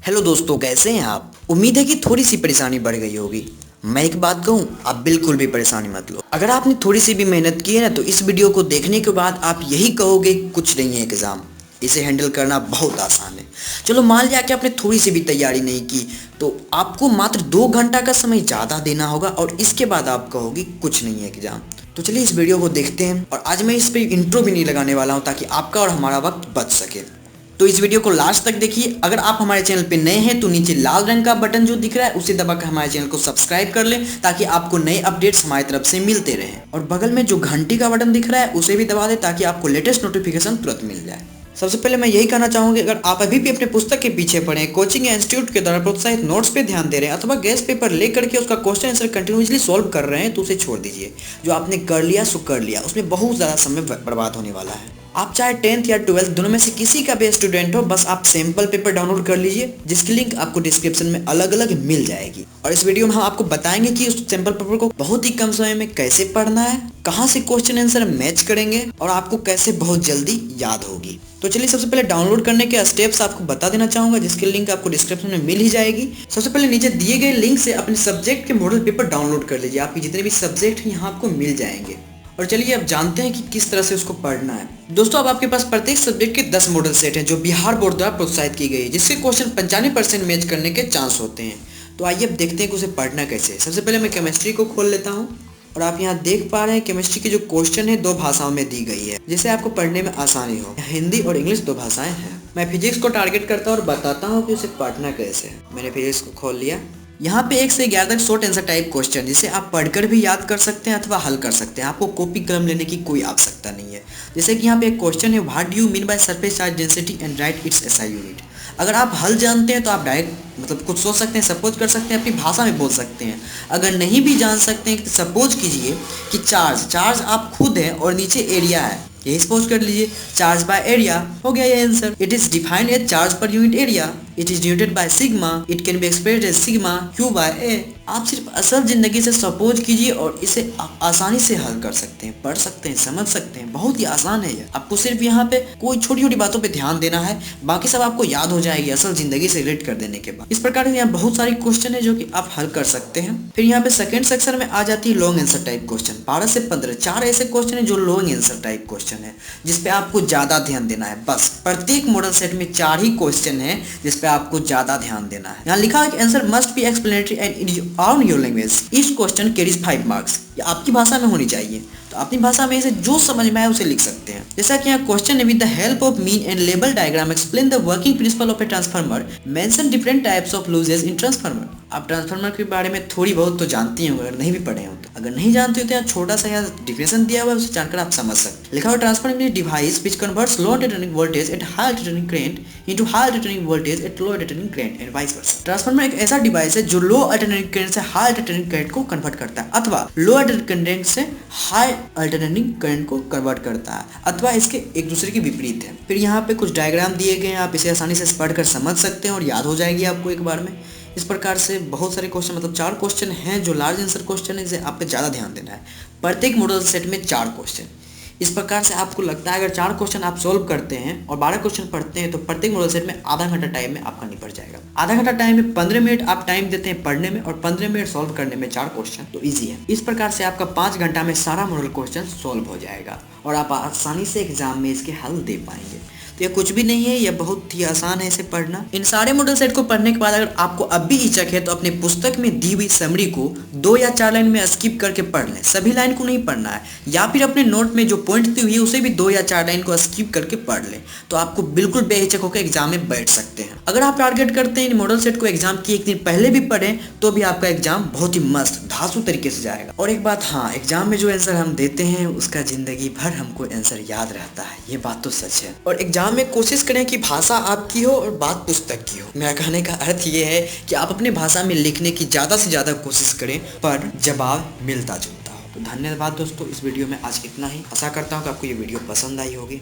Hello दोस्तों, कैसे हैं आप। उम्मीद है कि थोड़ी सी परेशानी बढ़ गई होगी। मैं एक बात कहूं, आप बिल्कुल भी परेशानी मत लो। अगर आपने थोड़ी सी भी मेहनत की है ना, तो इस वीडियो को देखने के बाद आप यही कहोगे कुछ नहीं है एग्ज़ाम, इसे हैंडल करना बहुत आसान है। चलो मान लिया कि आपने थोड़ी सी भी तैयारी नहीं की, तो आपको मात्र 2 घंटा का समय ज़्यादा देना होगा और इसके बाद आप कहोगे कुछ नहीं है एग्ज़ाम। तो चलिए इस वीडियो को देखते हैं। और आज मैं इस पर इंट्रो भी नहीं लगाने वाला हूँ, ताकि आपका और हमारा वक्त बच सके। तो इस वीडियो को लास्ट तक देखिए। अगर आप हमारे चैनल पे नए हैं तो नीचे लाल रंग का बटन जो दिख रहा है उसे दबाकर हमारे चैनल को सब्सक्राइब कर लें, ताकि आपको नए अपडेट्स हमारी तरफ से मिलते रहें। और बगल में जो घंटी का बटन दिख रहा है उसे भी दबा दें, ताकि आपको लेटेस्ट नोटिफिकेशन तुरंत मिल जाए। सबसे पहले मैं यही कहना चाहूँगी, अगर आप अभी भी अपने पुस्तक के पीछे पड़े हैं, कोचिंग या इंस्टीट्यूट के द्वारा प्रोत्साहित नोट्स पे ध्यान दे रहे हैं, अथवा गेस्ट पेपर लेकर के उसका क्वेश्चन आंसर कंटिन्यूसली सॉल्व कर रहे हैं, तो उसे छोड़ दीजिए। जो आपने कर लिया सो कर लिया, उसमें बहुत ज़्यादा समय बर्बाद होने वाला है। आप चाहे 10th या 12th दोनों में से किसी का भी स्टूडेंट हो, बस आप सैंपल पेपर डाउनलोड कर लीजिए, जिसकी लिंक आपको डिस्क्रिप्शन में अलग अलग मिल जाएगी। और इस वीडियो में हम आपको बताएंगे कि उस सैंपल पेपर को बहुत ही कम समय में कैसे पढ़ना है, कहाँ से क्वेश्चन आंसर मैच करेंगे और आपको कैसे बहुत जल्दी याद होगी। तो चलिए सबसे पहले डाउनलोड करने के स्टेप्स आपको बता देना चाहूंगा, जिसकी लिंक आपको डिस्क्रिप्शन में मिल ही जाएगी। सबसे पहले नीचे दिए गए लिंक से अपने सब्जेक्ट के मॉडल पेपर डाउनलोड कर लीजिए। आपके जितने भी सब्जेक्ट हैं यहाँ आपको मिल जाएंगे। और चलिए अब जानते हैं कि किस तरह से उसको पढ़ना है। दोस्तों, अब आपके पास प्रत्येक सब्जेक्ट के 10 मॉडल सेट हैं, जो बिहार बोर्ड द्वारा प्रोत्साहित की गई है, जिससे क्वेश्चन 95% मैच करने के चांस होते हैं। तो आइए अब देखते हैं कि उसे पढ़ना कैसे। सबसे पहले मैं केमिस्ट्री को खोल लेता हूँ। और आप यहाँ देख पा रहे हैं केमिस्ट्री की जो क्वेश्चन है 2 भाषाओं में दी गई है, जिससे आपको पढ़ने में आसानी हो। हिंदी और इंग्लिश 2 भाषाएं हैं। मैं फिजिक्स को टारगेट करता हूँ और बताता हूँ कि उसे पढ़ना कैसे है। मैंने फिजिक्स को खोल लिया। यहाँ पे 1 से 11 तक शॉर्ट आंसर टाइप क्वेश्चन, जिसे आप पढ़कर भी याद कर सकते हैं अथवा हल कर सकते हैं। आपको कॉपी कलम लेने की कोई आवश्यकता नहीं है। जैसे कि यहाँ पे एक क्वेश्चन है, what do you mean by surface charge density and right it's SI unit. अगर आप हल जानते हैं तो आप डायरेक्ट कुछ सोच सकते हैं, सपोज कर सकते हैं, अपनी भाषा में बोल सकते हैं। अगर नहीं भी जान सकते हैं तो सपोज कीजिए कि चार्ज आप खुद है और नीचे एरिया है, यही सपोज कर लीजिए। चार्ज बाय एरिया हो गया ये answer. It is defined as charge per unit area. It is denoted by sigma. It can be expressed as sigma Q by A. आप सिर्फ असल जिंदगी से सपोज कीजिए और इसे आसानी से हल कर सकते हैं, पढ़ सकते हैं, समझ सकते हैं। बहुत ही आसान है ये। आपको सिर्फ यहाँ पे कोई छोटी छोटी बातों पे ध्यान देना है, बाकी सब आपको याद हो जाएगी असल जिंदगी से रिलेट कर देने के बाद। इस प्रकार से यहाँ बहुत सारी क्वेश्चन है जो कि आप हल कर सकते हैं। फिर यहाँ पे सेकंड सेक्शन में आ जाती है लॉन्ग आंसर टाइप क्वेश्चन। 12 से 15 4 ऐसे क्वेश्चन है जो लॉन्ग आंसर टाइप क्वेश्चन है, जिसपे आपको ज्यादा ध्यान देना है। बस प्रत्येक मॉडल सेट में 4 ही क्वेश्चन है जिसपे आपको ज्यादा ध्यान देना है। यहाँ लिखा है कि answer must be explanatory and in on your language. Each question carries 5 marks. ये आपकी भाषा में होनी चाहिए, तो अपनी भाषा में इसे जो समझ में आए उसे लिख सकते हैं। जैसा कि यहाँ क्वेश्चन है, with the help of mean and label diagram explain the working principle of a transformer, mention different types of loses in transformer. आप ट्रांसफार्मर के बारे में थोड़ी बहुत तो जानती होंगे, अगर नहीं भी पढ़े हो तो। अगर नहीं जानते हो तो यहाँ छोटा सा यहाँ डिफिनेशन दिया हुआ है, उसे जानकर आप समझ सकते हैं। लिखा हुआ transformer device which converts low alternating voltage at high alternating current into high alternating voltage at low alternating current and vice versa. Transformer एक ऐसा डिवाइस है जो लो अल्टरनेटिंग करंट से हाई अल्टरनेटिंग करंट को कन्वर्ट करता है, अथवा लो अल्टरनेटिंग करंट से हाई अल्टरनेटिंग करंट को कन्वर्ट करता है, अथवा इसके एक दूसरे के विपरीत है। फिर यहाँ पे कुछ डायग्राम दिए गए हैं, आप इसे आसानी से पढ़कर समझ सकते हैं और याद हो जाएगी आपको एक बार में। इस प्रकार से बहुत सारे क्वेश्चन 4 क्वेश्चन हैं जो लार्ज आंसर क्वेश्चन है, जिसे आप पे ज़्यादा ध्यान देना है। प्रत्येक मॉडल सेट में 4 क्वेश्चन। इस प्रकार से आपको लगता है अगर 4 क्वेश्चन आप सोल्व करते हैं और 12 क्वेश्चन पढ़ते हैं तो प्रत्येक मॉडल सेट में आधा घंटा टाइम में आपका निपट जाएगा। आधा घंटा टाइम में 15 मिनट आप टाइम देते हैं पढ़ने में और 15 मिनट सॉल्व करने में 4 क्वेश्चन, तो ईजी है। इस प्रकार से आपका 5 घंटा में सारा मॉडल क्वेश्चन सॉल्व हो जाएगा और आप आसानी से एग्जाम में इसके हल दे पाएंगे। तो यह कुछ भी नहीं है, यह बहुत ही आसान है इसे पढ़ना। इन सारे मॉडल सेट को पढ़ने के बाद अगर आपको अब भी हिचक है तो अपने पुस्तक में दी हुई समरी को 2 या 4 लाइन में स्किप करके पढ़ लें। सभी लाइन को नहीं पढ़ना है, या फिर अपने नोट में जो पॉइंट दी हुई है उसे भी 2 या 4 लाइन को स्किप करके पढ़ लें, तो आपको बिल्कुल बेहिचक होकर एग्जाम में बैठ सकते हैं। अगर आप टारगेट करते हैं इन मॉडल सेट को एग्जाम की 1 दिन पहले भी पढ़ें तो भी आपका एग्जाम बहुत ही मस्त धांसू तरीके से जाएगा। और एक बात, हाँ, एग्जाम में जो आंसर हम देते हैं उसका जिंदगी भर हमको आंसर याद रहता है, ये बात तो सच है। और एग्जाम में कोशिश करें कि भाषा आपकी हो और बात पुस्तक की हो। मेरा कहने का अर्थ ये है कि आप अपने भाषा में लिखने की ज़्यादा से ज़्यादा कोशिश करें, पर जवाब मिलता जुलता हो। तो धन्यवाद दोस्तों, इस वीडियो में आज इतना ही। आशा करता हूँ कि आपको ये वीडियो पसंद आई होगी।